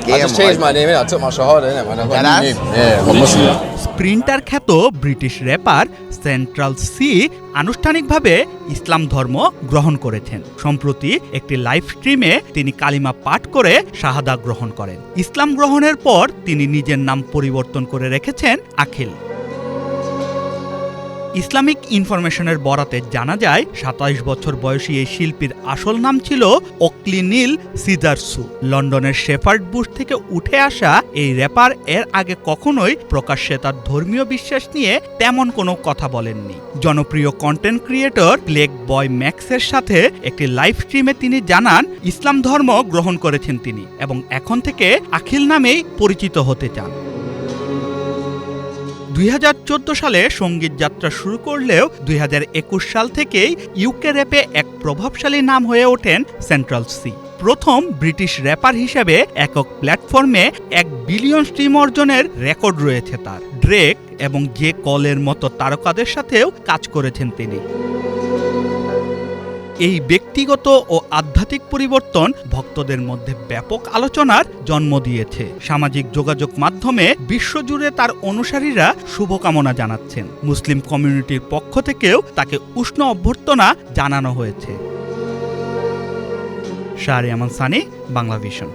I just changed my name. I took my shahada, innit, man. I got a new name. Yeah, I'm Muslim. Sprinter খ্যাত British wrapper central C আনুষ্ঠানিকভাবে ইসলাম ধর্ম গ্রহণ করেছেন। সম্প্রতি একটি live স্ট্রিমে তিনি কালিমা পাঠ করে শাহাদা গ্রহণ করেন। ইসলাম গ্রহণের পর তিনি নিজের নাম পরিবর্তন করে রেখেছেন আখিল। ইসলামিক ইনফরমেশনের বরাতে জানা যায় ২৭ বছর বয়সী এই শিল্পীর আসল নাম ছিল ওকলি নীল সিজারসু। লন্ডনের শেফার্ড বুশ থেকে উঠে আসা এই র্যাপার এর আগে কখনোই প্রকাশ্যে তার ধর্মীয় বিশ্বাস নিয়ে তেমন কোনো কথা বলেননি। জনপ্রিয় কন্টেন্ট ক্রিয়েটর প্লেগ বয় ম্যাক্সের সাথে একটি লাইভ স্ট্রিমে তিনি জানান ইসলাম ধর্ম গ্রহণ করেছেন তিনি এবং এখন থেকে আখিল নামেই পরিচিত হতে চান। ২০১৪ সালে সঙ্গীত যাত্রা শুরু করলেও ২০২১ সাল থেকেই ইউকে র্যাপে এক প্রভাবশালী নাম হয়ে ওঠেন সেন্ট্রাল সি। প্রথম ব্রিটিশ র্যাপার হিসেবে একক প্ল্যাটফর্মে ১ বিলিয়ন স্ট্রিম অর্জনের রেকর্ড রয়েছে তার। ড্রেক এবং জে কলের মতো তারকাদের সাথেও কাজ করেছেন তিনি। এই ব্যক্তিগত ও আধ্যাত্মিক পরিবর্তন ভক্তদের মধ্যে ব্যাপক আলোচনার জন্ম দিয়েছে। সামাজিক যোগাযোগ মাধ্যমে বিশ্বজুড়ে তার অনুসারীরা শুভকামনা জানাচ্ছেন। মুসলিম কমিউনিটির পক্ষ থেকেও তাকে উষ্ণ অভ্যর্থনা জানানো হয়েছে। শাহরিয়ার আমান সানি, বাংলা ভিশন।